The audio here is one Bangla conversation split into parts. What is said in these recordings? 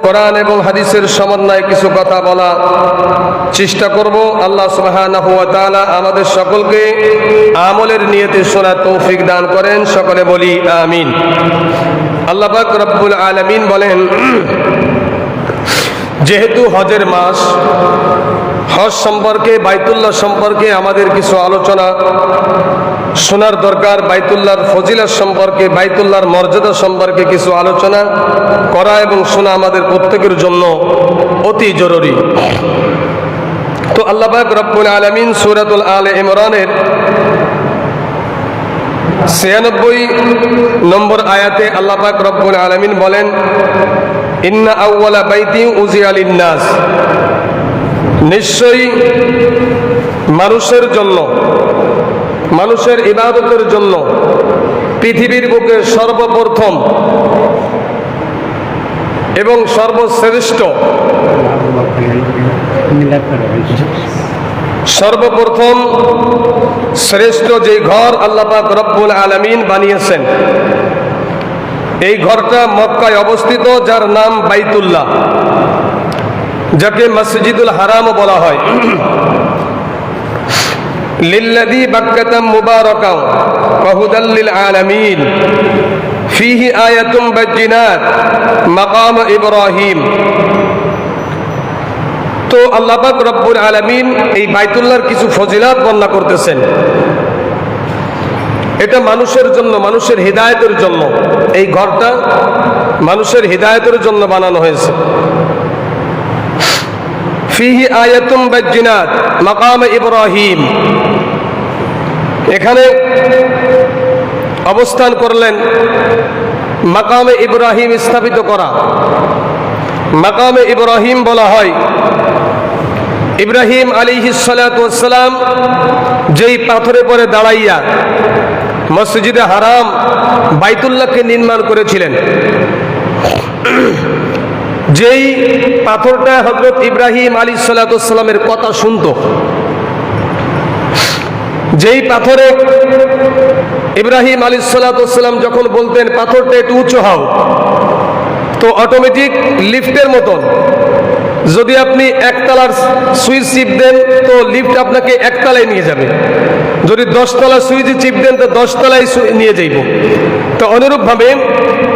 কোরআন এবং হাদিসের সমন্বয়ে কিছু কথা বলা চেষ্টা করব। আল্লাহ সুবহানাহু ওয়া তাআলা আমাদের সকলকে আমলের নিয়তে শোনার তৌফিক দান করেন। সকলে বলি আমিন। আল্লাহ পাক রব্বুল আলামিন বলেন, যেহেতু হজের মাস, হজ সম্পর্কে, বাইতুল্লাহ সম্পর্কে আমাদের কিছু আলোচনা শোনার দরকার। বাইতুল্লাহর ফজিলত সম্পর্কে, বাইতুল্লাহর মর্যাদা সম্পর্কে কিছু আলোচনা করা এবং শোনা আমাদের প্রত্যেকের জন্য অতি জরুরি। তো আল্লাহ পাক রব্বুল আলামিন সূরাতুল আলে ইমরানের 96 নম্বর আয়াতে আল্লাহ পাক রব্বুল আলামিন বলেন, ইন্না আউওয়ালা বাইতি উযিয়া লিন-নাস, নিশ্চয়ই মানুষের জন্য, মানুষের ইবাদতের জন্য পৃথিবীর বুকে সর্বপ্রথম এবং সর্বশ্রেষ্ঠ, সর্বপ্রথম শ্রেষ্ঠ যে ঘর আল্লাহ পাক রব্বুল আলামিন বানিয়েছেন, এই ঘরটা মক্কায় অবস্থিত, যার নাম বাইতুল্লাহ, যাকে মসজিদুল হারাম বলা হয়। লিল্লাযী বাক্কাতা মুবারাকান ওয়া হুদাল লিল আলামিন ফীহি আয়াতুম বায়্যিনাত মাকাম ইব্রাহিম। তো আল্লাহ পাক রব্বুল আলামিন এই বাইতুল্লাহর কিছু ফজিলত বর্ণনা করতেছেন। এটা মানুষের জন্য, মানুষের হিদায়াতের জন্য, এই ঘরটা মানুষের হিদায়াতের জন্য বানানো হয়েছে। ফীহি আয়াতুম বায়্যিনাত মাকাম ইব্রাহিম, এখানে অবস্থান করলেন, মাকামে ইব্রাহিম স্থাপিত করা। মাকামে ইব্রাহিম বলা হয় ইব্রাহিম আলাইহিস সালাতু ওয়াস সালাম যেই পাথরে পরে দাঁড়াইয়া মসজিদে হারাম বাইতুল্লাহকে নির্মাণ করেছিলেন, যেই পাথরটা হযরত ইব্রাহিম আলাইহিস সালাতু ওয়াস সালামের কথা শুনতো, যেই পাথরে ইব্রাহিম আলাইহিস সালাতু ওয়াস সালাম যখন বলতেন পাথরটা একটু উঁচু হও, তো অটোমেটিক লিফটের মতন যদি আপনি একতলার সুইচ চিপ দেন তো লিফট আপনাকে একতলায় নিয়ে যাবে, যদি 10 তলা সুইচ চিপ দেন তো 10 তলায় নিয়ে যাইব। তো অনুরূপভাবে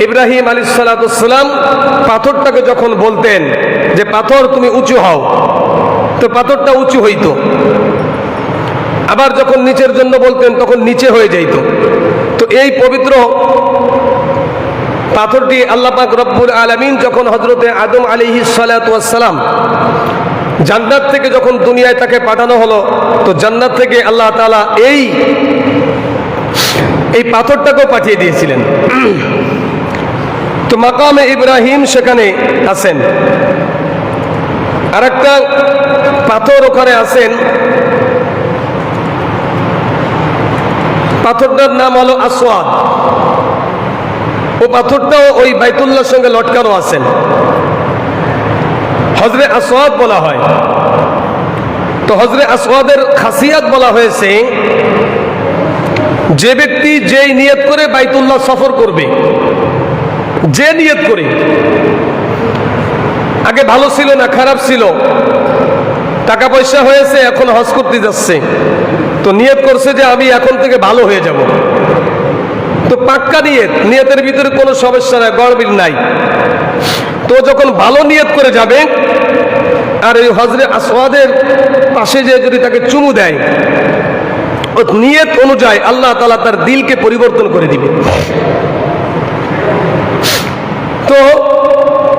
ইব্রাহিম আলাইহিস সালাতু ওয়াস সালাম পাথরটাকে যখন বলতেন যে পাথর তুমি উঁচু হও, তো পাথরটা উঁচু হইতো। আবার যখন নিচের জন্য বলতেন তখন নিচে হয়ে যাইত। তো এই পবিত্র পাথরটি আল্লাহ পাক রব্বুল আলামিন যখন হযরতে আদম আলাইহিস সালাতু ওয়াস সালাম জান্নাত থেকে যখন দুনিয়ায় তাকে পাঠানো হলো, তো জান্নাত থেকে আল্লাহ তাআলা এই পাথরটাকেও পাঠিয়ে দিয়েছিলেন। তো মাকামে ইব্রাহিম সেখানে আছেন। আরেকটা পাথর ওখানে আছেন, পাথরটার নাম হলো আসওয়াদ। ও পাথরটাও ওই বাইতুল্লাহর সঙ্গে লটকানো আছেন, হজরে আসওয়াদ বলা হয়। তো হজরে আসওয়াদের খাসিয়াত বলা হয়েছে, যে ব্যক্তি যেই নিয়ত করে বাইতুল্লাহ সফর করবে, যে নিয়ত করে, আগে ভালো ছিল না খারাপ ছিল, টাকা পয়সা হয়েছে এখন হজ করতে যাচ্ছে, তো নিয়ত করছে যে আমি এখন থেকে ভালো হয়ে যাব, তো পাক্কা নিয়ত, নিয়তের ভিতরে কোনো সমস্যা নাই, গড়বিড় নাই। তো যখন ভালো নিয়ত করে যাবে আর এই হজরে আসওয়াদের পাশে যে যদি তাকে চুমু দেয়, ও নিয়ত অনুযায়ী আল্লাহ তাআলা তার দিলকে পরিবর্তন করে দিবে। তো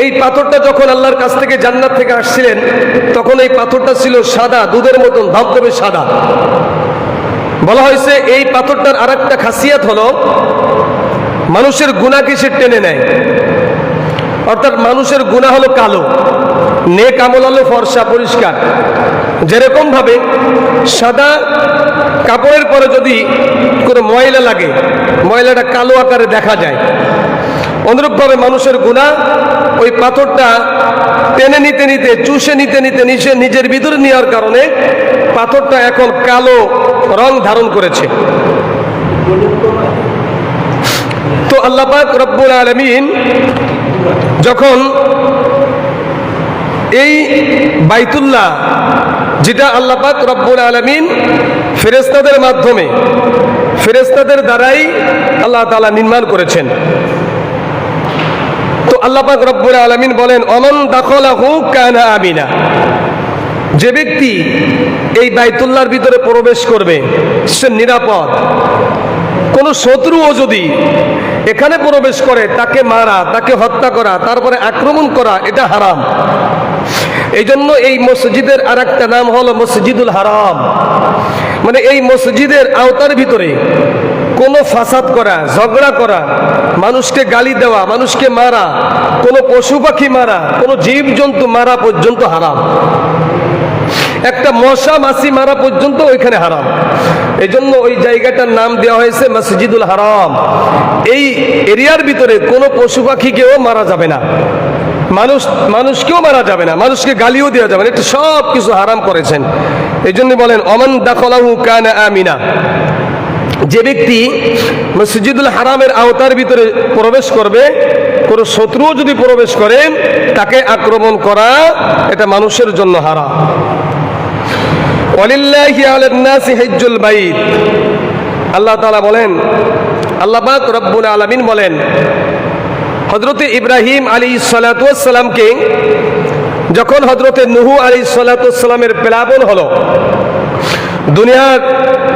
এই পাথরটা যখন আল্লাহর কাছ থেকে জান্নাত থেকে আসছিলেন, তখন এই পাথরটা ছিল সাদা, দুধের মতন ধবধবে সাদা। বলা হয়েছে এই পাথরটার আরেকটা খাসিয়াত হলো মানুষের গুনাহকে সে টেনে নেয়। অর্থাৎ মানুষের গুনাহ হলো কালো, নেক আমল হলো ফর্সা পরিষ্কার। যেরকম ভাবে সাদা কাপড়ের পরে যদি কোনো ময়লা লাগে, ময়লাটা কালো আকারে দেখা যায়, অনুরূপভাবে মানুষের গুনাহ ওই পাথরটা টেনে নিতে নিতে, চুষে নিতে নিতে নিজের ভিতরে নেওয়ার কারণে পাথরটা এখন কালো রং ধারণ করেছে। তো আল্লাহ পাক রব্বুল আলামিন যখন এই বাইতুল্লাহ যেটা আল্লাহ পাক রব্বুল আলামিন ফেরেশতাদের মাধ্যমে, ফেরেশতাদের দ্বারাই আল্লাহ তাআলা নির্মাণ করেছেন। তো আল্লাহ পাক রব্বুল আলামিন বলেন, অমান দাখালাহু কানা আমিনা, যে ব্যক্তি এই বাইতুল্লাহর ভিতরে প্রবেশ করবে সে নিরাপদ। কোন শত্রুও যদি এখানে প্রবেশ করে তাকে মারা, তাকে হত্যা করা, তারপরে আক্রমণ করা, এটা হারাম। এই জন্য এই মসজিদের আর একটা নাম হলো মসজিদুল হারাম। মানে এই মসজিদের আওতার ভিতরে কোনো ফাসাদ করা, ঝগড়া করা, মানুষকে গালি দেওয়া, মানুষকে মারা, কোনো পশু পাখি মারা, কোনো জীব জন্তু মারা পর্যন্ত হারাম। একটা মশা মাছি মারা পর্যন্ত ওইখানে হারাম। এই জন্য ওই জায়গাটার নাম দেওয়া হয়েছে মসজিদুল হারাম। এই এরিয়ার ভিতরে কোনো পশু পাখিকেও মারা যাবে না, মানুষকেও মারা যাবে না, মানুষকে গালিও দেওয়া যাবে না, এটা সব কিছু হারাম করেছেন। এই জন্য বলেন, অমান দাখালাহু কানা আমিনা, যে ব্যক্তি মসজিদুল হারামের আওতার ভিতরে প্রবেশ করবে, কোনো শত্রুও যদি প্রবেশ করে তাকে আক্রমণ করা এটা মানুষের জন্য হারাম। ওয়ালিল্লাহি আলান নাসি হিজ্জুল বাইত, আল্লাহ তাআলা বলেন, আল্লাহ পাক রব্বুল আলামিন বলেন, হযরতে ইব্রাহিম আলাইহিস সালাতু ওয়াস সালামকে যখন হযরতে নূহ আলাইহিস সালাতু ওয়াস সালামের প্লাবন হলো,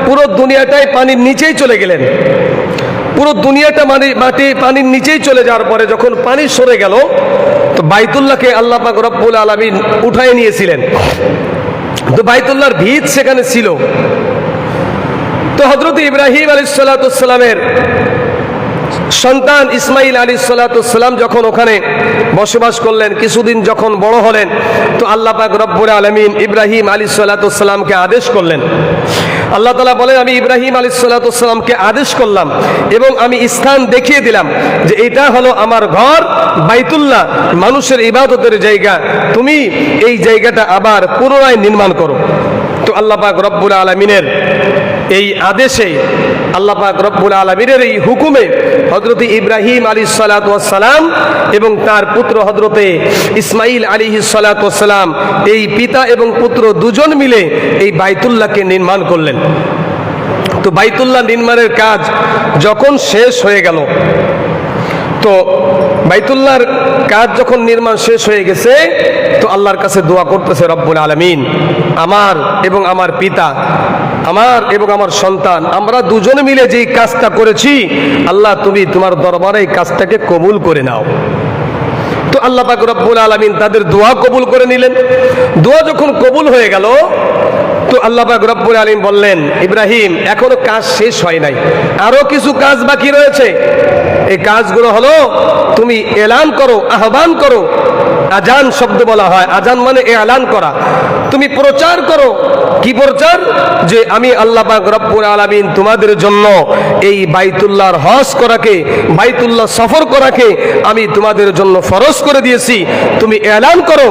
পুরো দুনিয়াটাই পানির নিচেই চলে গেলেন। পুরো দুনিয়াটা মাটি পানির নিচেই চলে যাওয়ার পরে যখন পানি সরে গেল, তো বাইতুল্লাহকে আল্লাহ পাক রব্বুল আলামিন উঠায় নিয়েছিলেন। তো বাইতুল্লাহর ভিত সেখানে ছিল। তো হযরত ইব্রাহিম আলাইহিস সালাতু ওয়াস সালামের সন্তান ইসমাইল আলাইহিস সালাতু ওয়াস সালাম যখন ওখানে বসবাস করলেন, কিছুদিন যখন বড় হলেন, তো আল্লাহ পাক রব্বুল আলামিন ইব্রাহিম আলাইহিস সালাতু ওয়াস সালামকে আদেশ করলেন। আল্লাহ তাআলা বলেন, আমি ইব্রাহিম আলাইহিস সালাতু ওয়াস সালামকে আদেশ করলাম এবং আমি স্থান দেখিয়ে দিলাম যে এটা হলো আমার ঘর বাইতুল্লাহ, মানুষের ইবাদতের জায়গা, তুমি এই জায়গাটা আবার পুনরায় নির্মাণ করো। তো আল্লাহ পাক রব্বুল আলামিনের এই আদেশে, আল্লাহ পাক রব্বুল আলামিনের এই হুকুমে হযরত ইব্রাহিম আলাইহিস সালাতু ওয়াস সালাম এবং তার পুত্র হযরতে ইসমাইল আলাইহিস সালাতু ওয়াস সালাম, এই পিতা এবং পুত্র দুজন মিলে এই বাইতুল্লাহকে নির্মাণ করলেন। তো বাইতুল্লাহ নির্মাণের কাজ যখন শেষ হয়ে গেল, তো বাইতুল্লাহর কাজ যখন নির্মাণ শেষ হয়ে গেছে, তো আল্লাহর কাছে দোয়া করতেছে রব্বুল আলামিন, আমার এবং আমার পিতা, আমার এবং আমার সন্তান, আমরা দুজনে মিলে যেই কাজটা করেছি, আল্লাহ তুমি তোমার দরবারে এই কাজটাকে কবুল করে নাও। তো আল্লাহ পাক রব্বুল আলামিন তাদের দোয়া কবুল করে নিলেন। দোয়া যখন কবুল হয়ে গেল, তো আল্লাহ পাক রব্বুল আলামিন বললেন, ইব্রাহিম এখনো কাজ শেষ হয় নাই, আরো কিছু কাজ বাকি রয়েছে। এই কাজগুলো হলো, তুমি এলান করো, আহ্বান করো। আজান শব্দ বলা হয়, আজান মানে এলান করা। তুমি প্রচার করো। কি প্রচার? যে আমি আল্লাহ পাক রব্বুল আলামিন তোমাদের জন্য এই বাইতুল্লাহর হজ করাকে, বাইতুল্লাহ সফর করাকে আমি তোমাদের জন্য ফরজ করে দিয়েছি, তুমি এলান করো।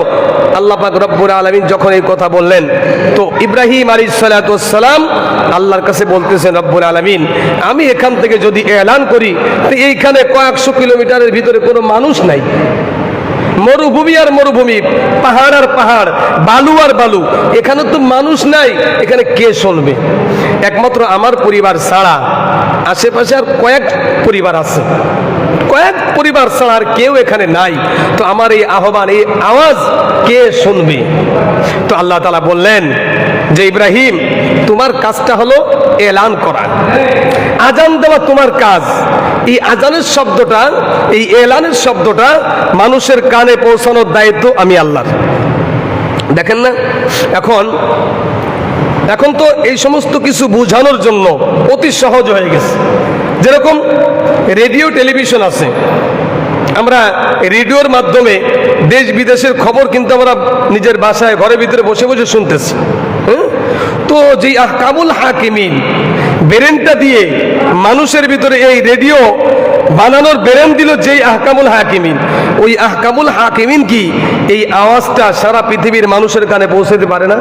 আল্লাহ পাক রব্বুল আলামিন যখন এই কথা বললেন, তো ইব্রাহিম আলাইহিস সালাতু ওয়াস সালাম আল্লাহর কাছে বলতেছেন, রব্বুল আলামিন আমি এখান থেকে যদি এলান করি, তো এইখানে কয়েকশো কিলোমিটারের ভিতরে কোনো মানুষ নাই, মরুভূমি আর মরুভূমি, পাহাড় আর পাহাড়, বালু আর বালু, এখানে তো মানুষ নাই, এখানে কে শুনবে? একমাত্র আমার পরিবার ছাড়া আশেপাশে আর কয়েক পরিবার আছে, কয়েক পরিবার ছাড়া আর কেউ এখানে নাই। তো আমার এই আহ্বান, এই আওয়াজ কে শুনবে? তো আল্লাহ তাআলা বললেন যে ইব্রাহিম তোমার কাজটা হলো এলান করা, আজান দেওয়া তোমার কাজ। এই আজানের শব্দটা, এই এলানের শব্দটা মানুষের কানে পৌঁছানোর দায়িত্ব আমি আল্লাহর। দেখেন না, এখন তো এই সমস্ত কিছু বোঝানোর জন্য অতি সহজ হয়ে গেছে। যেরকম রেডিও টেলিভিশন আছে, আমরা রেডিওর মাধ্যমে দেশ বিদেশের খবর কিন্তু আমরা নিজের বাসায় ঘরের ভিতরে বসে বসে শুনতেছি। তো যে আহকামুল হাকিমিন ব্রেনটা দিয়ে মানুষের ভিতরে এই রেডিও বানানোর বেরেন দিল যেই আহকামুল হাকিমিন, ওই আহকামুল হাকিমিন কি এই আওয়াজটা সারা পৃথিবীর মানুষের কানে পৌঁছাতে পারে না?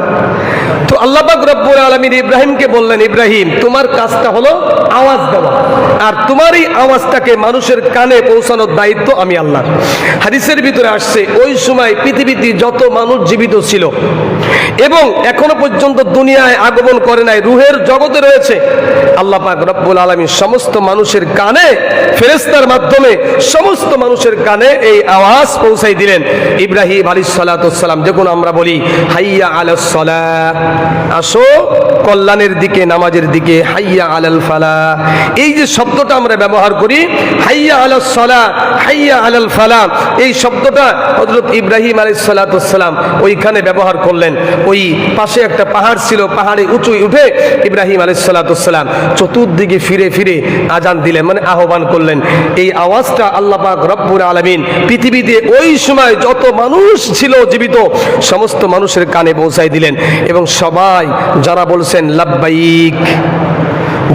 তো আল্লাহ পাক রব্বুল আলামিন ইব্রাহিমকে বললেন, ইব্রাহিম তোমার কাজটা হলো আওয়াজ দেওয়া, আর তোমার এই আওয়াজটাকে মানুষের কানে পৌঁছানোর দায়িত্ব আমি আল্লাহ। হাদিসের ভিতরে আসছে ওই সময় পৃথিবীতে যত মানুষ জীবিত ছিল এবং এখনো পর্যন্ত দুনিয়ায় আগমন করে নাই, রুহের জগতে রয়েছে, আল্লাহ পাক রব্বুল আলামিন সমস্ত মানুষের কানে ফেরেশতার মাধ্যমে সমস্ত মানুষের কানে এই আওয়াজ পৌঁছাই দিলেন। ইব্রাহিম আলাইহিস সালাতু ওয়াস সালাম যখন আমরা বলি হাইয়া আলাস সালাহ, আসো কল্যাণের দিকে, নামাজের দিকে, হাইয়া আলাল ফালাহ, এই যে শব্দটা আমরা ব্যবহার করি হাইয়া আলাস সালাহ, হাইয়া আলাল ফালাহ, এই শব্দটা হযরত ইব্রাহিম আলাইহিস সালাতু ওয়াস সালাম ওইখানে ব্যবহার করলেন। ওই পাশে একটা পাহাড় ছিল, পাহাড়ে উঁচু উঠে ইব্রাহিম আলাইহিস সালাতু ওয়াস সালাম চতুর্দিকে ফিরে ফিরে আজান দিলেন, মানে আহ্বান করলেন। এই আওয়াজটা আল্লাহ পাক রব্বুল আলামিন পৃথিবীতে ওই সময় যত মানুষ ছিল জীবিত সমস্ত মানুষের কানে পৌঁছাই দিলেন। এবং সবাই যারা বলছেন লাব্বাইক,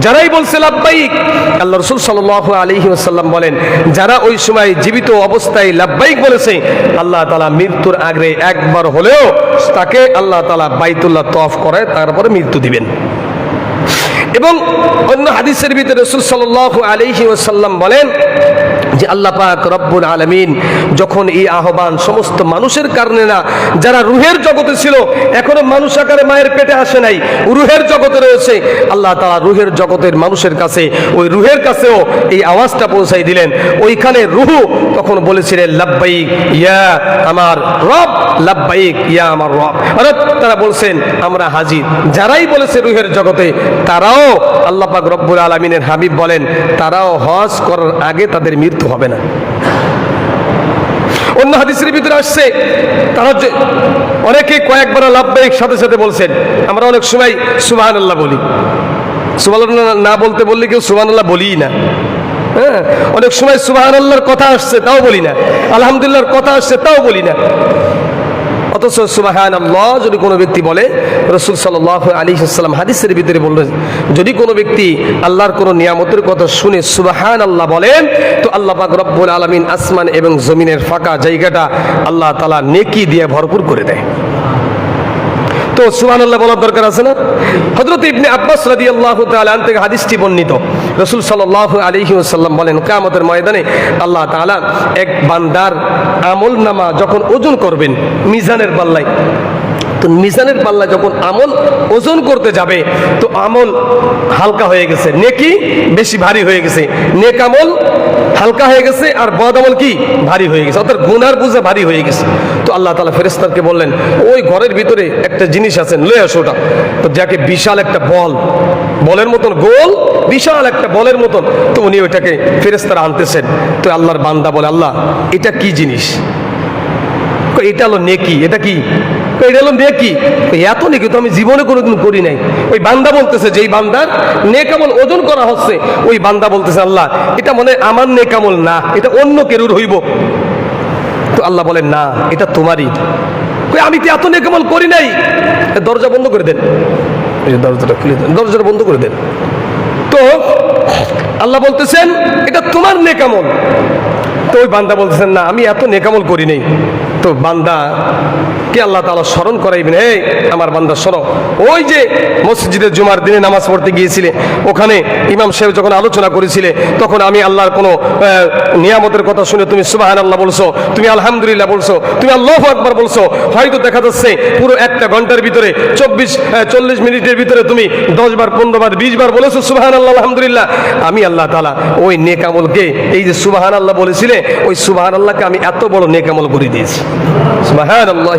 যারাই বলছে লাব্বাইক, আল্লাহ রাসূল সাল্লাল্লাহু আলাইহি ওয়াসাল্লাম বলেন যারা ওই সময় জীবিত অবস্থায় লাব্বাইক বলেছে, আল্লাহ তাআলা মৃত্যুর আগে একবার হলেও তাকে আল্লাহ তাআলা বাইতুল্লাহ তওয়াফ করে তারপরে মৃত্যু দিবেন। এবং অন্য হাদিসের ভিতরে রাসূল সাল্লাল্লাহু আলাইহি ওয়াসাল্লাম বলেন যে আল্লাহ পাক রব্বুল আলামিন যখন এই আহ্বান সমস্ত মানুষের কারণে না, যারা রুহের জগতে ছিল, এখনো মানুষ আকারে মায়ের পেটে আসে নাই, রুহের জগতে রয়েছে, আল্লাহ তাআলা রুহের জগতের মানুষের কাছে, ওই রুহের কাছেও এই আওয়াজটা পৌঁছাই দিলেন। ওইখানে রুহু তখন বলেছিলেন লাব্বাইক ইয়া আমার রব, লাব্বাইক ইয়া আমার রব, অর্থাৎ তারা বলছেন আমরা হাজির। যারাই বলেছে রুহের জগতে, তারাও আল্লাহ পাক রব্বুল আলামিনের হাবিব বলেন তারাও হজ করার আগে তাদের মৃত্যু হবে না। অন্য হাদিসের ভিতরে আসছে তারা অনেকে কয়েকবার লাব্বাইক সাথে সাথে বলছেন। আমরা অনেক সময় সুবহানাল্লাহ বলি, সুবহানাল্লাহ না বলতে বললে কেউ সুবহানাল্লাহ বলিই না। হ্যাঁ, অনেক সময় সুবহানাল্লাহর কথা আসছে তাও বলি না, আলহামদুলিল্লাহর কথা আসছে তাও বলি না। অথচ সুবহানাল্লাহ যদি কোনো ব্যক্তি বলে, রাসূল সাল্লাল্লাহু আলাইহি ওয়াসাল্লাম হাদিসের ভিতরে বললেন যদি কোনো ব্যক্তি আল্লাহর কোনো নিয়ামতের কথা শুনে সুবহানাল্লাহ বলেন, তো আল্লাহ পাক রব্বুল আলামিন আসমান এবং জমিনের ফাঁকা জায়গাটা আল্লাহ তাআলা নেকি দিয়ে ভরপুর করে দেয়। তো সুবহানাল্লাহ বলার দরকার আছে না? হযরত ইবনে আব্বাস রাদিয়াল্লাহু তাআলা আন থেকে হাদিসটি বর্ণিত, রাসূল সাল্লাল্লাহু আলাইহি ওয়াসাল্লাম বলেন কিয়ামতের ময়দানে আল্লাহ তাআলা এক বান্দার আমলনামা যখন ওজন করবেন মিজানের পাল্লায়, তো মিজানের পাল্লায় যখন আমল ওজন করতে যাবে তো আমল হালকা হয়ে গেছে, নেকি বেশি ভারী হয়ে গেছে, নেক আমল হালকা হয়ে গেছে আর বদ আমল কি ভারী হয়ে গেছে, অর্থাৎ গুনার বোঝা ভারী হয়ে গেছে। তো আল্লাহ তাআলা ফেরেশতাকে বললেন ওই ঘরের ভিতরে একটা জিনিস আছে, লয়ে আসো ওটা। তো যাকে বিশাল একটা বলের মতন গোল, বিশাল একটা বলের মতন, তো উনি ওইটাকে ফেরেশতারা আনতেছেন। তো আল্লাহর বান্দা বলে আল্লাহ এটা কি জিনিস? এটা হলো নেকি। এটা কি? এটা হলো নেকি। এত নেকি তো আমি জীবনে কোনোদিন করি নাই। ওই বান্দা বলতেছে, যেই বান্দার নেক আমল ওজন করা হচ্ছে, ওই বান্দা বলতেছে আল্লাহ এটা মনে আমার নেক আমল না, এটা অন্য কেরুর হইব। তো আল্লাহ বলেন না, এটা তোমারই। আমি তো এত নেক আমল করি নাই। দরজা বন্ধ করে দেন, দরজাটা খুলে দেন, দরজাটা বন্ধ করে দেন। তো আল্লাহ বলতেছেন এটা তোমার নেক আমল। তো ওই বান্দা বলতেছেন না আমি এত নেক আমল করি নাই। তো বান্দা কে আল্লাহ তাআলা স্মরণ করাইবেন, এই আমার বান্দা শোনো, ওই যে মসজিদে জুমার দিনে নামাজ পড়তে গিয়েছিলে, ওখানে ইমাম সাহেব যখন আলোচনা করেছিলে, তখন আমি আল্লাহর কোনো নিয়ামতের কথা শুনে তুমি সুবহানাল্লাহ বলছো, তুমি আলহামদুলিল্লাহ বলছো, তুমি আল্লাহু আকবার বলছো, হয়তো দেখা যাচ্ছে পুরো একটা ঘন্টার ভিতরে 40 মিনিটের ভিতরে তুমি 10 বার 15 বার 20 বার বলেছো সুবহানাল্লাহ আলহামদুলিল্লাহ। আমি আল্লাহ তাআলা ওই নেক আমলকে, এই যে সুবহানাল্লাহ বলেছিলে, ওই সুবহানাল্লাহকে আমি এত বড় নেক আমল করে দিয়েছি। সুবহানাল্লাহ।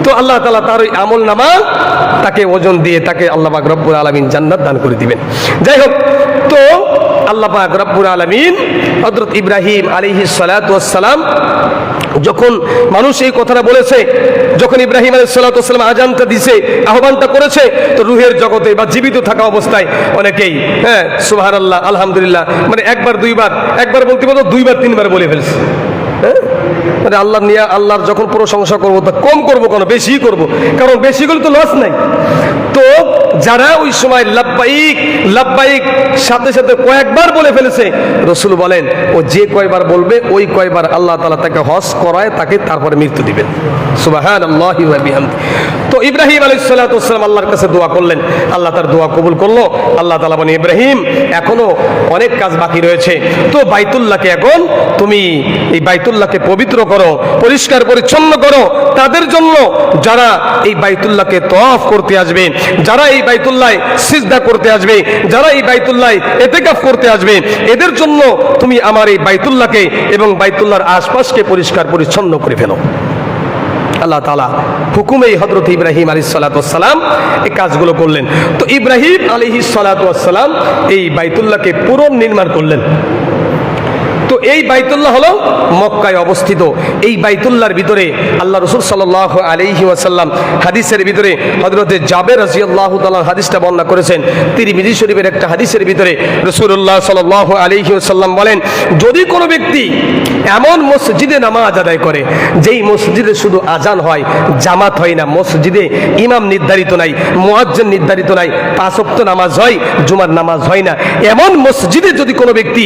তো আল্লাহ তাআলা তার ওই আমল নামা তাকে ওজন দিয়ে তাকে আল্লাহ পাক রব্বুল আলামিন জান্নাত দান করে দিবেন। যাই হোক, তো আল্লাহ পাক রব্বুল আলামিন হযরত ইব্রাহিম আলাইহিস সালাতু ওয়াস সালাম যখন মানুষ এই কথাটা বলেছে, যখন ইব্রাহিম আলাইহিস সালাতু ওয়াস সালাম আযানটা দিয়েছে, আহ্বানটা করেছে, তো রুহের জগতে বা জীবিত থাকা অবস্থায় অনেকেই হ্যাঁ সুবহানাল্লাহ আলহামদুলিল্লাহ মানে একবার দুইবার, একবার বলতে বলতে 2 বার 3 বার বলে ফেলছে। হ্যাঁ মানে আল্লাহ নিয়ে আল্লাহর যখন প্রশংসা করবো তা কম করবো কেন, বেশি করব, কারণ বেশি করলে তো লস নাই। তো যারা ওই সময় লাব্বাইক লাব্বাইক সাথে সাথে কয়েকবার বলে ফেলেছে, রসুল বলেন ও যে কয়বার বলবে ওই কয়বার আল্লাহ তাআলা তাকে হজ করায় তাকে তারপরে মৃত্যু দিবেন। সুবহানাল্লাহি ওয়া বিহামদি। তো ইব্রাহিম আলাইহিস সালাতু ওয়াস সালাম আল্লাহর কাছে দোয়া করলেন, আল্লাহ তার দোয়া কবুল করলো। আল্লাহ তাআলা বলেন ইব্রাহিম এখনো অনেক কাজ বাকি রয়েছে, তো বাইতুল্লাহকে এখন তুমি এই বাইতুল্লাহকে পবিত্র করো, পরিষ্কার পরিচ্ছন্ন করো তাদের জন্য যারা এই বাইতুল্লাহকে তওয়াফ করতে আসবে, যারা এই বাইতুল্লাহ সিজদা করতে আসবে, যারা এই বাইতুল্লাহ ইতিকাফ করতে আসবে, এদের জন্য তুমি আমার এই বাইতুল্লাহকে এবং বাইতুল্লাহর আশপাশকে পরিষ্কার পরিচ্ছন্ন করে ফেলো। আল্লাহ তাআলা হুকুমে হযরত ইব্রাহিম আলাইহিস সালাতু ওয়াস সালাম এই কাজগুলো করলেন। তো ইব্রাহিম আলাইহিস সালাতু ওয়াস সালাম এই বাইতুল্লাহকে পুনর্নির্মাণ করলেন। তো এই বাইতুল্লাহ হলো মক্কায় অবস্থিত। এই বাইতুল্লাহর ভিতরে আল্লাহ রাসূল সাল্লাল্লাহু আলাইহি ওয়াসাল্লাম হাদিসের ভিতরে হযরতে জাবের রাদিয়াল্লাহু তাআলা হাদিসটা বর্ণনা করেছেন। তিরমিজি শরীফের একটা হাদিসের ভিতরে রাসূলুল্লাহ সাল্লাল্লাহু আলাইহি ওয়াসাল্লাম বলেন, যদি কোনো ব্যক্তি এমন মসজিদে নামাজ আদায় করে যেই মসজিদে শুধু আজান হয়, জামাত হয় না, মসজিদে ইমাম নির্ধারিত নাই, মুয়াজ্জিন নির্ধারিত নাই, 5 ওয়াক্ত নামাজ হয়, জুমার নামাজ হয় না, এমন মসজিদে যদি কোনো ব্যক্তি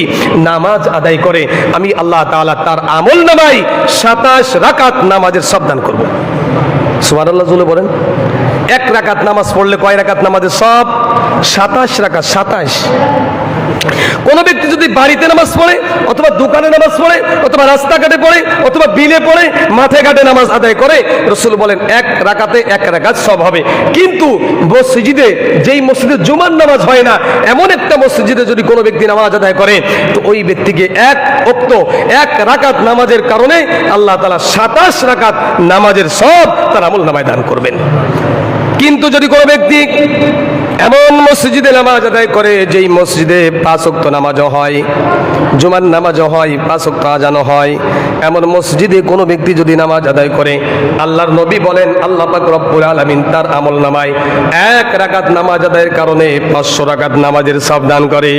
নামাজ আদায় করে আমি আল্লাহ তাআলা তার আমল নামায় 27 রাকাত নামাজের সব দান করব। সুবহানাল্লাহ জুলে বলেন, 1 রাকাত নামাজ পড়লে কয় রাকাত নামাজের সব? 27 রাকাত। 27। কোন ব্যক্তি যদি বাড়িতে নামাজ পড়ে অথবা দোকানে নামাজ পড়ে অথবা রাস্তাঘাটে পড়ে অথবা বিলে পড়ে মাঠে ঘাটে নামাজ আদায় করে, রাসূল বলেন 1 রাকাতে 1 রাকাত সব হবে। কিন্তু মসজিদে, যেই মসজিদে জুমার নামাজ হয় না এমন একটা মসজিদে যদি কোনো ব্যক্তি নামাজ আদায় করে তো ওই ব্যক্তিকে 1 ওয়াক্ত 1 রাকাত নামাজের কারণে আল্লাহ তাআলা 27 রাকাত নামাজের সব তার আমল নামায় দান করবেন। কিন্তু যদি কোনো ব্যক্তি এমন মসজিদে নামাজ আদায় করে যেই মসজিদে 5 ওয়াক্ত নামাজও হয়, জুমার নামাজও হয়, 5 ওয়াক্ত আজানও হয়, এমন মসজিদে কোনো ব্যক্তি যদি নামাজ আদায় করে, আল্লাহর নবী বলেন আল্লাহ পাক রব্বুল আলামিন তার আমল নামায় 1 রাকাত নামাজ আদায়ের কারণে 500 রাকাত নামাজের সব দান করে।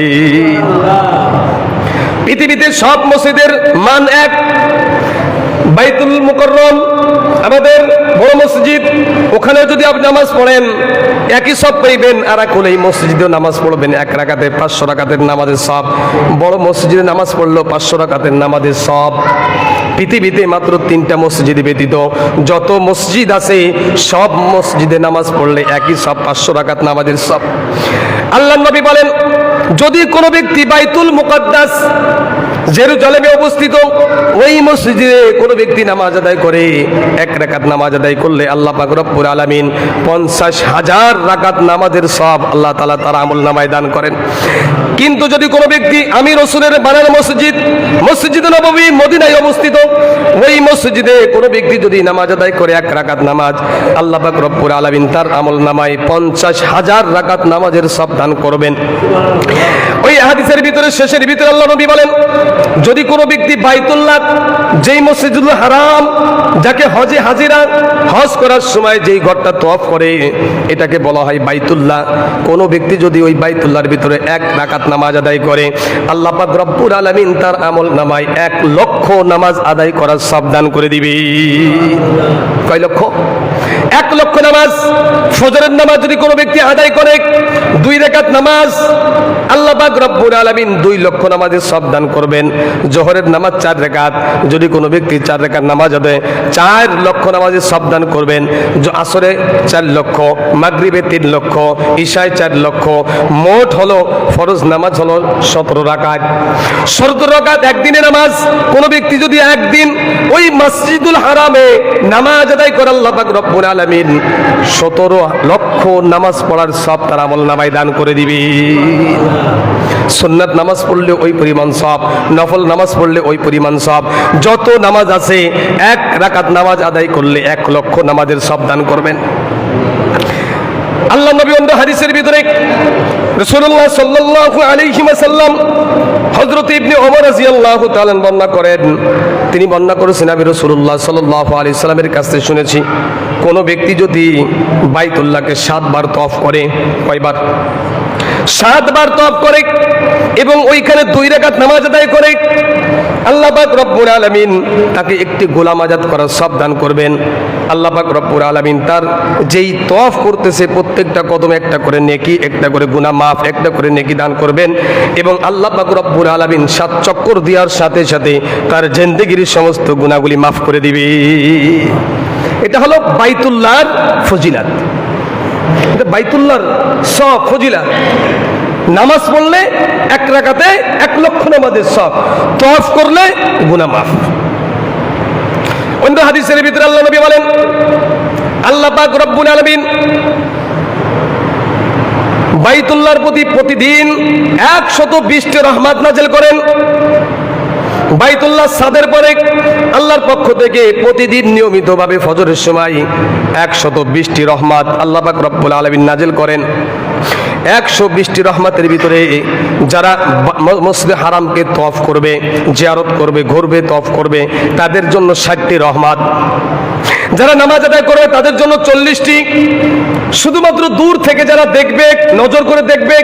পৃথিবীতে সব মসজিদের মান এক। বাইতুল মুকাররম আমাদের বড় মসজিদ, ওখানে যদি আপনি নামাজ পড়েন একই সব পাইবেন, আর এক হলে এই মসজিদেও নামাজ পড়বেন 1 রাকাতে 500 রাকাতের নামাজের সব। বড় মসজিদে নামাজ পড়লেও 500 রাকাতের নামাজের সব। পৃথিবীতে মাত্র 3টা মসজিদ ব্যতীত যত মসজিদ আছে সব মসজিদে নামাজ পড়লে একই সব 500 রাকাত নামাজের সব। আল্লাহর নবী বলেন, যদি কোনো ব্যক্তি বাইতুল মুকাদ্দাস জেরুজালেমে অবস্থিত ওই মসজিদে কোনো ব্যক্তি নামাজ আদায় করে 1 রাকাত নামাজ আদায় করলে আল্লাহ পাক রব্বুল আলামিন 50,000 রাকাত নামাজের সব আল্লাহ তাআলা তার আমল নামায় দান করেন। কিন্তু যদি কোনো ব্যক্তি আমি রাসূলের বানানো মসজিদ মসজিদে নববী মদিনায় অবস্থিত ওই মসজিদে কোনো ব্যক্তি যদি নামাজ আদায় করে 1 রাকাত নামাজ, আল্লাহ পাক রব্বুল আলামিন তার আমল নামায় 50,000 রাকাত নামাজের সব দান করবেন। ওই হাদিসের ভিতরে শেষের ভিতরে আল্লাহ নবী বলেন, যদি কোনো ব্যক্তি বাইতুল্লাহ যেই মসজিদুল হারাম যাকে হজে হাজিরা হজ করার সময় যেই ঘরটা তওয়াফ করে এটাকে বলা হয় বাইতুল্লাহ, কোনো ব্যক্তি যদি ওই বাইতুল্লাহর ভিতরে 1 রাকাত নামাজ আদায় করে আল্লাহ পাক রব্বুল আলামিন তার আমল নামায় 1 লক্ষ নামাজ আদায় করার সব দান করে দিবে। কয় লক্ষ? 1 লক্ষ নামাজ। ফজরের নামাজ যদি কোনো ব্যক্তি আদায় করে 2 রাকাত নামাজ, আল্লাহ পাক রব্বুল আলামিন 2 লক্ষ নামাজের সব দান করবেন। জোহরের নামাজ 4 রাকাত, যদি কোনো ব্যক্তি 4 রাকাত নামাজ আদায় 4 লক্ষ নামাজের সব দান করবেন। আসরে 4 লক্ষ, মাগরিবে 3 লক্ষ, ইশায় 4 লক্ষ, মোট হলো ফরজ নামাজ হলো 17 রাকাত। 17 রাকাত একদিনে নামাজ। কোনো ব্যক্তি যদি একদিন ওই মসজিদুল হারামে নামাজ আদায় করে আল্লাহ পাক রব্বুল আলামিন 17 লক্ষ নামাজ পড়ার সব তার আমল নামায় দান করে দিবে। সুন্নাত নামাজ পড়লে ওই পরিমাণ সব, নফল নামাজ পড়লে ওই পরিমাণ সব। যত নামাজ আছে 1 রাকাত নামাজ আদায় করলে 1 লক্ষ নামাজের সব দান করবেন। আল্লাহ নবী অন্য হাদিসের ভিতরে রাসূলুল্লাহ সাল্লাল্লাহু আলাইহি ওয়াসাল্লাম হযরত ইবনে ওমর রাদিয়াল্লাহু তাআলা বর্ণনা করেন, তিনি বর্ণনা করেছেন আমি রাসূলুল্লাহ সাল্লাল্লাহু আলাইহি সাল্লামের কাছ থেকে শুনেছি, কোন ব্যক্তি যদি বাইতুল্লাহকে 7 বার তওয়াফ করে, কয়বার? 7 বার তওয়াফ করে এবং ওইখানে 2 রাকাত নামাজ আদায় করে, আল্লাহ পাক রব্বুল আলামিন তাকে একটি গোলাম আজাদ করার সব দান করবেন। আল্লাহ পাক রব্বুল আলামিন তার যেই তওয়াফ করতেছে প্রত্যেকটা কদমে একটা করে নেকি, একটা করে গুনাহ মাফ, একটা করে নেকি দান করবেন। এবং আল্লাহ পাক রব্বুল আলামিন 7 চক্কর দেওয়ার সাথে সাথে তার জিন্দেগির সমস্ত গুনাহগুলি মাফ করে দিবে। এটা হলো বাইতুল্লাহর ফজিলাত, এটা বাইতুল্লাহর সব ফজিলাত। নামাজ পড়লে 1 রাকাতে 1 লক্ষ নামাজের সব, তওয়াফ করলে গুনাহ মাফ। অন্য হাদিসের ভিতরে আল্লাহ নবী বলেন, আল্লাহ পাক রব্বুল আলামিন বাইতুল্লাহর প্রতি প্রতিদিন 120টি রহমত নাযিল করেন। বাইতুল্লাহ সাদের পরে আল্লাহর পক্ষ থেকে প্রতিদিন নিয়মিতভাবে ফজরের সময় 120টি রহমত আল্লাহ পাক রব্বুল আলামিন নাযিল করেন। 120টি রহমতের ভিতরে যারা মসজিদে হারামকে তওয়াফ করবে, জিয়ারত করবে, ঘুরবে, তওয়াফ করবে, তাদের জন্য 60টি রহমত। যারা নামাজ আদায় করবে তাদের জন্য 40টি। শুধুমাত্র দূর থেকে যারা দেখবে, নজর করে দেখবে,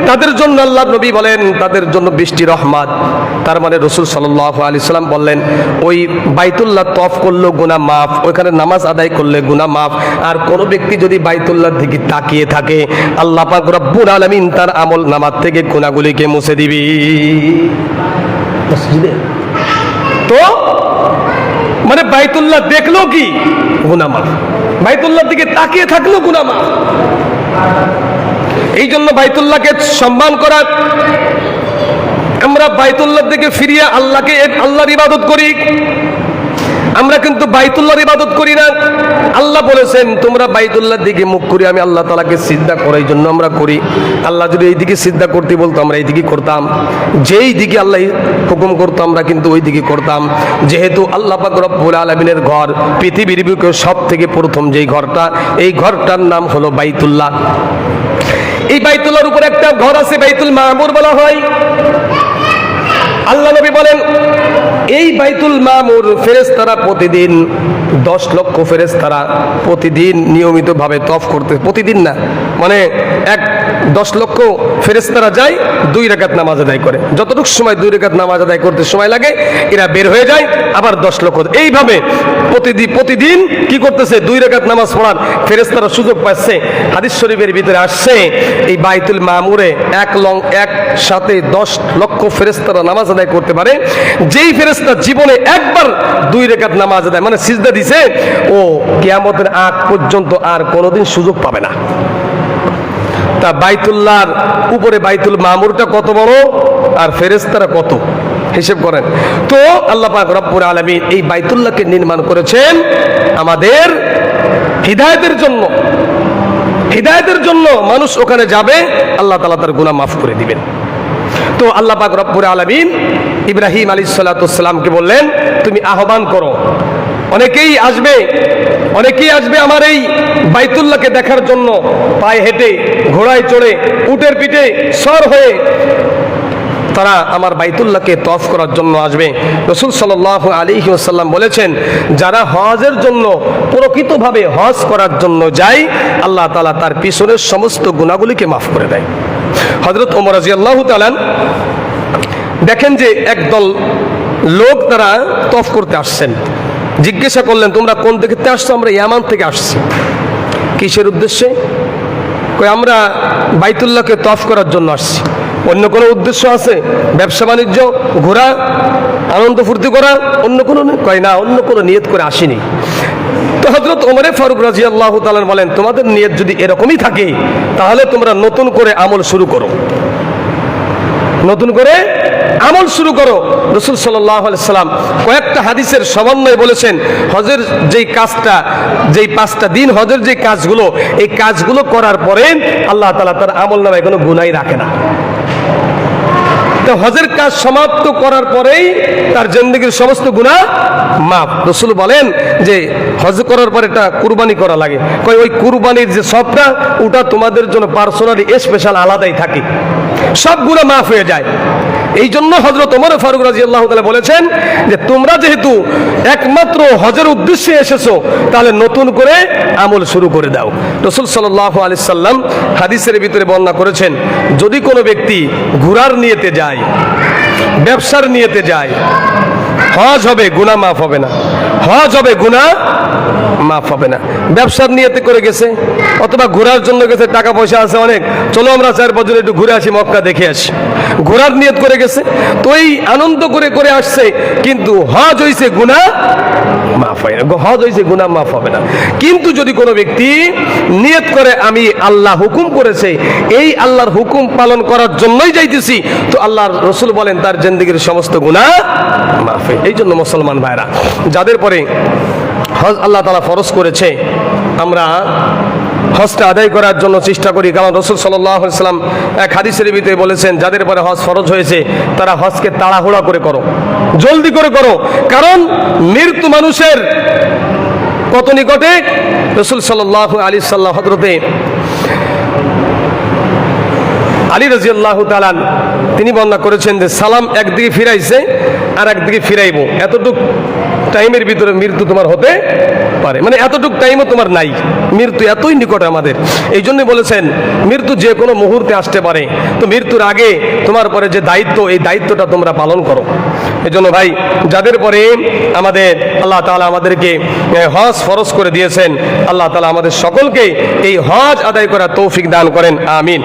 তাদের জন্য আল্লাহ নবী বলেন তাদের জন্য 20টি রহমত। তার মানে রাসূল সাল্লাল্লাহু আলাইহি সাল্লাম বললেন, ওই বাইতুল্লাহ তওয়াফ করলে গুনাহ মাফ, ওইখানে নামাজ আদায় করলে গুনাহ মাফ। আর কোনো ব্যক্তি যদি বাইতুল্লাহর দিকে তাকিয়ে থাকে, আল্লাহ পাক রব্বুল আলামিন তার আমল নামাজ থেকে গুনাহগুলিকে মুছে দিবে। তো মানে বাইতুল্লাহ দেখলো কি গুনাহ মাফ, বাইতুল্লাহর দিকে তাকিয়ে থাকলো গুনাহ মাফ। এই জন্য বাইতুল্লাহকে সম্মান করা, আমরা বাইতুল্লাহর দিকে ফিরিয়ে আল্লাহর ইবাদত করি। আমরা কিন্তু বাইতুল্লাহর ইবাদত করি না। আল্লাহ বলেছেন তোমরা বাইতুল্লাহর দিকে মুখ করে আমি আল্লাহ তাআলাকে সিজদা করার জন্য আমরা করি। আল্লাহ যদি এই দিকে সিজদা করতে বলতো আমরা এই দিকে করতাম, যেই দিকে আল্লাহ হুকুম করতো আমরা কিন্তু ওই দিকে করতাম। যেহেতু আল্লাহ পাক রব্বুল আলামিনের ঘর পৃথিবীর বুকে সব থেকে প্রথম যেই ঘরটা, এই ঘরটার নাম হলো বাইতুল্লাহ। এই বাইতুল্লাহর উপর একটা ঘর আছে, বাইতুল মামুর বলা হয়। আল্লাহ নবী বলেন এই বাইতুল মামুর ফেরেশতারা প্রতিদিন 10 লক্ষ ফেরেশতারা প্রতিদিন নিয়মিতভাবে তওয়াফ করতে, প্রতিদিন না মানে 10 লক্ষ ফেরেশতারা যায় 2 রাকাত নামাজ আদায় করে। যতটুকু সময় 2 রাকাত নামাজ আদায় করতে সময় লাগে, এরা বের হয়ে যায় আবার 10 লক্ষ। এইভাবে প্রতিদিন কি করতেছে, 2 রাকাত নামাজ পড়ার ফেরেশতারা সুযোগ পাচ্ছে। হাদিস শরীফের ভিতরে আসছে এই বাইতুল মামুরে একসাথে 10 লক্ষ ফেরেশতারা নামাজ আদায় করতে পারে। যেই ফেরেশতা জীবনে একবার 2 রাকাত নামাজ আদায় মানে সিজদা দিছে, ও কিয়ামতের আগ পর্যন্ত আর কোনোদিন সুযোগ পাবে না। তা বাইতুল্লাহর উপরে বাইতুল মামুরটা কত বড় আর ফেরেশতারা কত, হিসাব করেন। তো আল্লাহ পাক রব্বুল আলামিন এই বাইতুল্লাহকে নির্মাণ করেছেন আমাদের হিদায়াতের জন্য। হিদায়াতের জন্য মানুষ ওখানে যাবে, আল্লাহ তাআলা তার গুনাহ মাফ করে দিবেন। তো আল্লাহ পাক রব্বুল আলামিন ইব্রাহিম আলাইহিস সালাতু ওয়াস সালামকে বললেন তুমি আহ্বান করো, অনেকেই আসবে আমার এই বাইতুল্লাহকে দেখার জন্য, পায়ে হেঁটে, ঘোড়ায় চড়ে, উটের পিঠে সওয়ার হয়ে তারা আমার বাইতুল্লাহকে তওয়াফ করার জন্য আসবে। রাসূল সাল্লাল্লাহু আলাইহি ওয়াসাল্লাম বলেছেন যারা হজের জন্য প্রকৃতভাবে হজ করার জন্য যায়, আল্লাহ তাআলা তার পিছনের সমস্ত গুনাহগুলিকে মাফ করে দেয়। হযরত ওমর রাদিয়াল্লাহু তাআলা দেখেন যে একদল লোক তারা তওয়াফ করতে আসছেন। জিজ্ঞাসা করলেন তোমরা কোন দিক থেকে আসছো? আমরা ইয়ামান থেকে আসছি। কিসের উদ্দেশ্যে? কই আমরা বাইতুল্লাহকে তওয়াফ করার জন্য আসছি। অন্য কোনো উদ্দেশ্য আছে? ব্যবসা বাণিজ্য, ঘোরা, আনন্দ ফুর্তি করা, অন্য কোনো? কয় না, অন্য কোনো নিয়ত করে আসিনি। তো হযরত ওমর ফারুক রাদিয়াল্লাহু তাআলা বলেন তোমাদের নিয়ত যদি এরকমই থাকে তাহলে তোমরা নতুন করে আমল শুরু করো, নতুন করে আমল শুরু করো। রাসূল সাল্লাল্লাহু আলাইহি সাল্লাম কয়েকটা হাদিসের সমন্বয়ে বলেছেন হজের যেই কাজটা, যেই 5টা দিন হজের যে কাজগুলো, এই কাজগুলো করার পরে আল্লাহ তাআলা তার আমল নামায় কোনো গুনাহই রাখে না। তো হজের কাজ সমাপ্ত করার পরেই তার জিন্দেগীর সমস্ত গুনাহ মাফ। রাসূল বলেন যে হজ করার পরে একটা কুরবানি করা লাগে। কই ওই কুরবানির যে সবটা, ওটা তোমাদের জন্য পার্সোনালি স্পেশাল আলাদাই থাকে, সব গুনাহ মাফ হয়ে যায়। এই জন্য হযরত ওমর ফারুক রাদিয়াল্লাহু তাআলা বলেছেন যে তোমরা যেহেতু একমাত্র হজের উদ্দেশ্যে এসেছো, তাহলে নতুন করে আমল শুরু করে দাও। রাসূল সাল্লাল্লাহু আলাইহি সাল্লাম হাদিসের ভিতরে বর্ণনা করেছেন, যদি কোনো ব্যক্তি ঘোরার নিয়তে যায়, ব্যবসার নিয়তে যায়, হজ হবে, গুনাহ মাফ হবে না। হজ হবে, গুনাহ মাফ হবে না। ব্যবসার নিয়তে করে গেছে, অথবা ঘোরার জন্য গেছে, টাকা পয়সা আছে অনেক, চলো আমরা 4 বছর একটু ঘুরে আসি, মক্কা দেখে আসি, ঘোরার নিয়ত করে গেছে, তো এই আনন্দ করে করে আসছে, কিন্তু হজ হইছে, গুনাহ মাফ হয় না। হজ হইছে, গুনাহ মাফ হবে না। কিন্তু যদি কোনো ব্যক্তি নিয়ত করে আমি আল্লাহ হুকুম করেছে, এই আল্লাহর হুকুম পালন করার জন্যই যাইতেছি, তো আল্লাহর রাসূল বলেন তার জিন্দেগীর সমস্ত গুনাহ মাফ হয়। এই জন্য মুসলমান ভাইরা, যাদের পরে হজ আল্লাহ তাআলা ফরজ করেছে, আমরা হজটা আদায় করার জন্য চেষ্টা করি। কারণ রাসূল সাল্লাল্লাহু আলাইহি সাল্লাম এক হাদিসের ভিতরে বলেছেন, যাদের পরে হজ ফরজ হয়েছে তারা হজকে তাড়াহুড়া করে করো, জলদি করে করো। কারণ মৃত্যু মানুষের কত নিকটে। রাসূল সাল্লাল্লাহু আলাইহি সাল্লাম হযরতে আলী রাদিয়াল্লাহু তাআলা তিনি বর্ণনা করেছেন যে সালাম একদিকে ফিরাইছে আর একদিকে ফিরাইবো, এতটুক টাইমের ভিতরে মৃত্যু তোমার হতে পারে। মানে এতটুক টাইমও তোমার নাই, মৃত্যু এতই নিকটে আমাদের। এই জন্যই বলেছেন মৃত্যু যে কোনো মুহূর্তে আসতে পারে, তো মৃত্যুর আগে তোমার পরে যে দায়িত্ব, এই দায়িত্বটা তোমরা পালন করো। এই জন্য ভাই, যাদের পরে আমাদের আল্লাহ তাআলা আমাদেরকে হজ ফরজ করে দিয়েছেন, আল্লাহ তাআলা আমাদের সকলকে এই হজ আদায় করার তৌফিক দান করেন, আমিন।